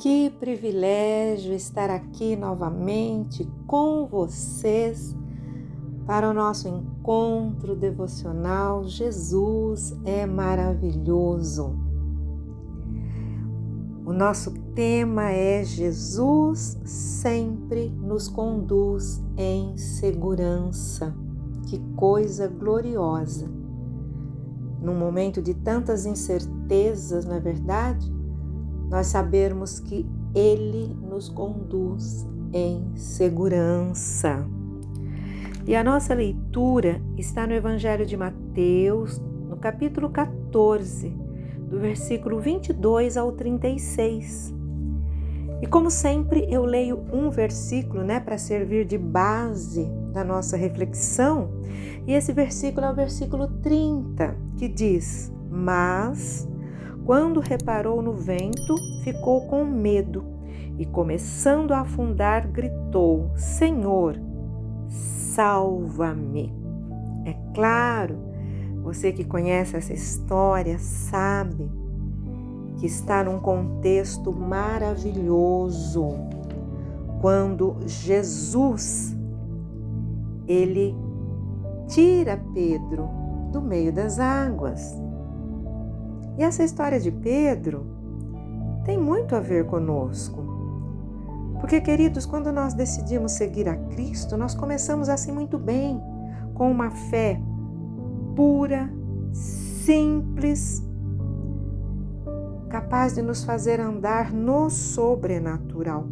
Que privilégio estar aqui novamente com vocês para o nosso encontro devocional. Jesus é maravilhoso. O nosso tema é Jesus sempre nos conduz em segurança. Que coisa gloriosa! Num momento de tantas incertezas, não é verdade? Nós sabermos que Ele nos conduz em segurança. E a nossa leitura está no Evangelho de Mateus, no capítulo 14, do versículo 22 ao 36. E como sempre, eu leio um versículo, para servir de base da nossa reflexão. E esse versículo é o versículo 30, que diz: Mas, quando reparou no vento, ficou com medo e, começando a afundar, gritou: Senhor, salva-me. É claro, você que conhece essa história sabe que está num contexto maravilhoso, quando Jesus, ele tira Pedro do meio das águas. E essa história de Pedro tem muito a ver conosco. Porque, queridos, quando nós decidimos seguir a Cristo, nós começamos assim muito bem, com uma fé pura, simples, capaz de nos fazer andar no sobrenatural.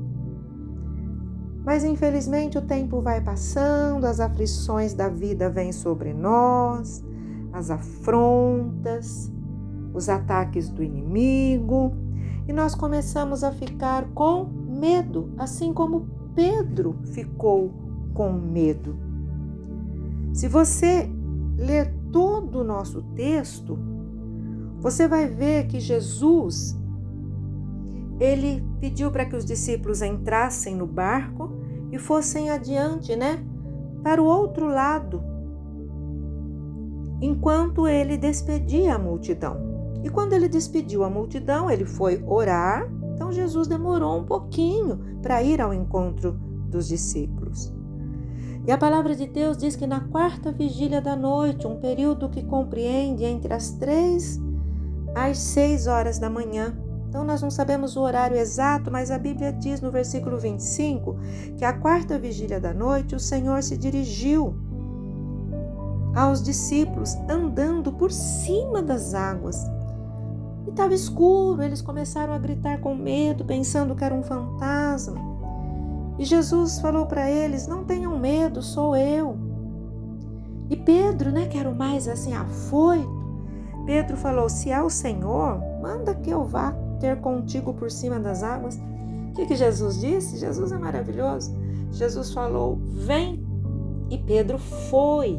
Mas, infelizmente, o tempo vai passando, as aflições da vida vêm sobre nós, as afrontas, os ataques do inimigo, e nós começamos a ficar com medo, assim como Pedro ficou com medo. Se você ler todo o nosso texto, você vai ver que Jesus, ele pediu para que os discípulos entrassem no barco e fossem adiante, para o outro lado, enquanto ele despedia a multidão. E quando ele despediu a multidão, ele foi orar. Então Jesus demorou um pouquinho para ir ao encontro dos discípulos. E a palavra de Deus diz que na quarta vigília da noite, um período que compreende entre as 3 às 6 horas da manhã. Então nós não sabemos o horário exato, mas a Bíblia diz no versículo 25 que a quarta vigília da noite o Senhor se dirigiu aos discípulos andando por cima das águas. E estava escuro, eles começaram a gritar com medo, pensando que era um fantasma. E Jesus falou para eles: não tenham medo, sou eu. E Pedro, que era o mais afoito, Pedro falou: se é o Senhor, manda que eu vá ter contigo por cima das águas. O que Jesus disse? Jesus é maravilhoso. Jesus falou: vem. E Pedro foi.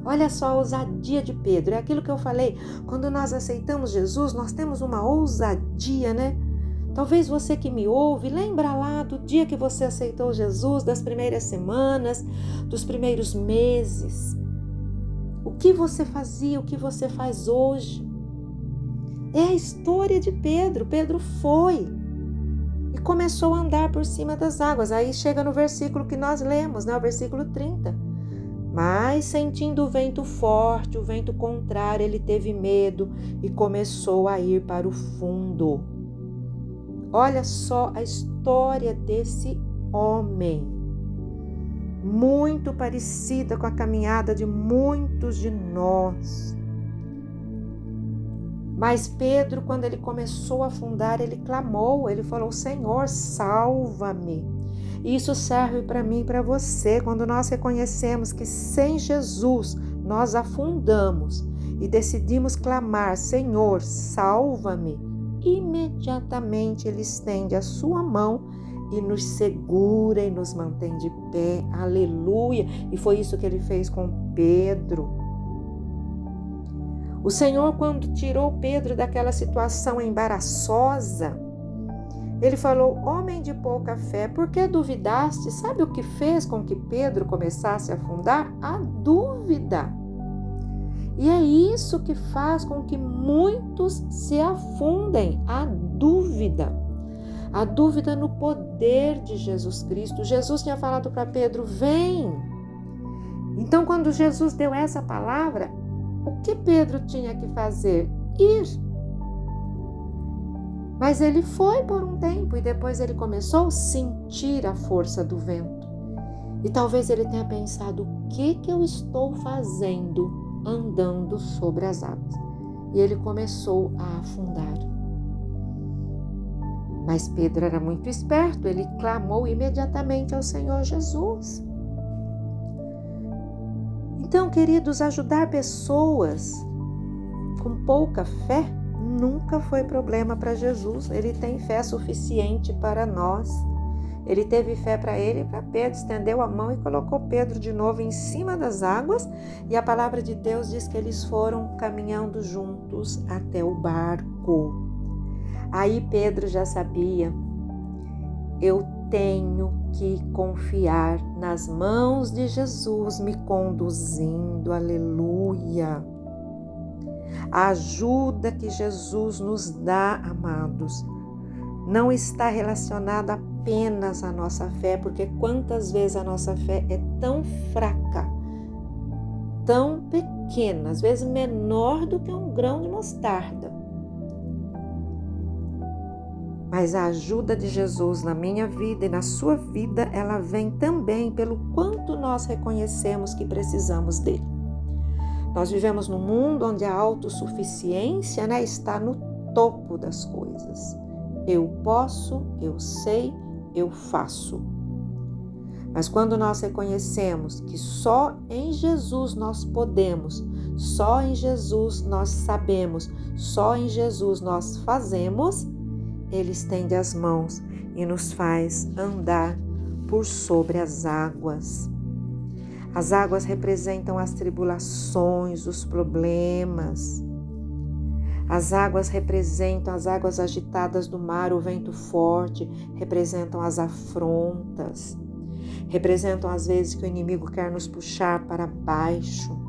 Olha só a ousadia de Pedro. É aquilo que eu falei. Quando nós aceitamos Jesus, nós temos uma ousadia, Talvez você que me ouve, lembra lá do dia que você aceitou Jesus, das primeiras semanas, dos primeiros meses. O que você fazia, o que você faz hoje? É a história de Pedro. Pedro foi e começou a andar por cima das águas. Aí chega no versículo que nós lemos, o versículo 30. Mas, sentindo o vento forte, o vento contrário, ele teve medo e começou a ir para o fundo. Olha só a história desse homem, muito parecida com a caminhada de muitos de nós. Mas Pedro, quando ele começou a afundar, ele clamou, ele falou: Senhor, salva-me. Isso serve para mim e para você. Quando nós reconhecemos que sem Jesus nós afundamos e decidimos clamar: Senhor, salva-me, imediatamente Ele estende a sua mão e nos segura e nos mantém de pé. Aleluia! E foi isso que Ele fez com Pedro. O Senhor, quando tirou Pedro daquela situação embaraçosa, Ele falou: homem de pouca fé, por que duvidaste? Sabe o que fez com que Pedro começasse a afundar? A dúvida. E é isso que faz com que muitos se afundem, a dúvida. a dúvida no poder de Jesus Cristo. Jesus tinha falado para Pedro: vem. Então, quando Jesus deu essa palavra, o que Pedro tinha que fazer? Ir. Mas ele foi por um tempo e depois ele começou a sentir a força do vento. E talvez ele tenha pensado: o que eu estou fazendo andando sobre as águas? E ele começou a afundar. Mas Pedro era muito esperto, ele clamou imediatamente ao Senhor Jesus. Então, queridos, ajudar pessoas com pouca fé nunca foi problema para Jesus. Ele tem fé suficiente para nós. Ele teve fé para ele e para Pedro, estendeu a mão e colocou Pedro de novo em cima das águas, e a palavra de Deus diz que eles foram caminhando juntos até o barco. Aí Pedro já sabia: eu tenho que confiar nas mãos de Jesus me conduzindo, aleluia. A ajuda que Jesus nos dá, amados, não está relacionada apenas à nossa fé, porque quantas vezes a nossa fé é tão fraca, tão pequena, às vezes menor do que um grão de mostarda. Mas a ajuda de Jesus na minha vida e na sua vida, ela vem também pelo quanto nós reconhecemos que precisamos dele. Nós vivemos num mundo onde a autossuficiência, está no topo das coisas. Eu posso, eu sei, eu faço. Mas quando nós reconhecemos que só em Jesus nós podemos, só em Jesus nós sabemos, só em Jesus nós fazemos, Ele estende as mãos e nos faz andar por sobre as águas. As águas representam as tribulações, os problemas. As águas representam as águas agitadas do mar, o vento forte, representam as afrontas. Representam as vezes que o inimigo quer nos puxar para baixo.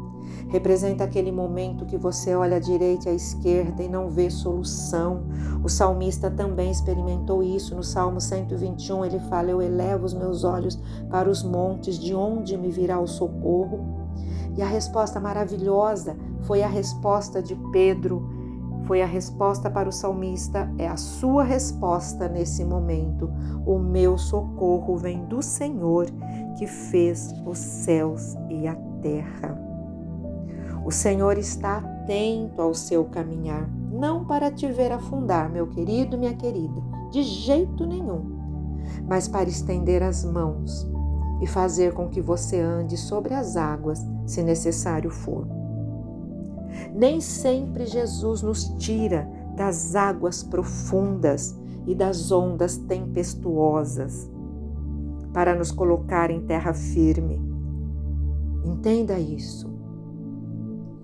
Representa aquele momento que você olha à direita e à esquerda e não vê solução. O salmista também experimentou isso. No Salmo 121 ele fala: eu elevo os meus olhos para os montes, de onde me virá o socorro? E a resposta maravilhosa foi a resposta de Pedro, foi a resposta para o salmista, é a sua resposta nesse momento: o meu socorro vem do Senhor que fez os céus e a terra. O Senhor está atento ao seu caminhar, não para te ver afundar, meu querido, minha querida, de jeito nenhum, mas para estender as mãos e fazer com que você ande sobre as águas, se necessário for. Nem sempre Jesus nos tira das águas profundas e das ondas tempestuosas para nos colocar em terra firme. Entenda isso.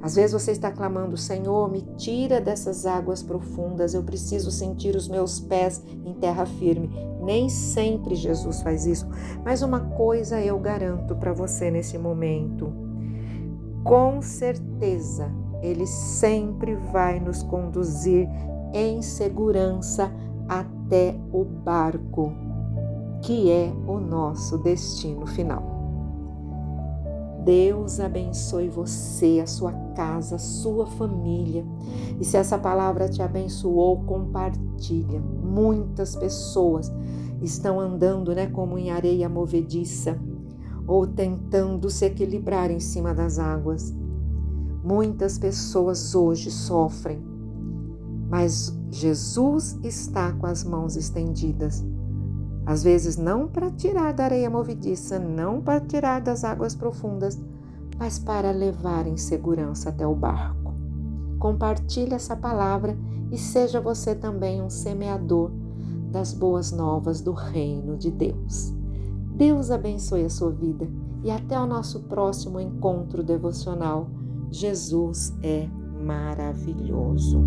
Às vezes você está clamando: Senhor, me tira dessas águas profundas, eu preciso sentir os meus pés em terra firme. Nem sempre Jesus faz isso, mas uma coisa eu garanto para você nesse momento: com certeza Ele sempre vai nos conduzir em segurança até o barco, que é o nosso destino final. Deus abençoe você, a sua casa, a sua família. E se essa palavra te abençoou, compartilha. Muitas pessoas estão andando, como em areia movediça, ou tentando se equilibrar em cima das águas. Muitas pessoas hoje sofrem, mas Jesus está com as mãos estendidas. Às vezes não para tirar da areia movediça, não para tirar das águas profundas, mas para levar em segurança até o barco. Compartilhe essa palavra e seja você também um semeador das boas novas do reino de Deus. Deus abençoe a sua vida e até o nosso próximo encontro devocional. Jesus é maravilhoso.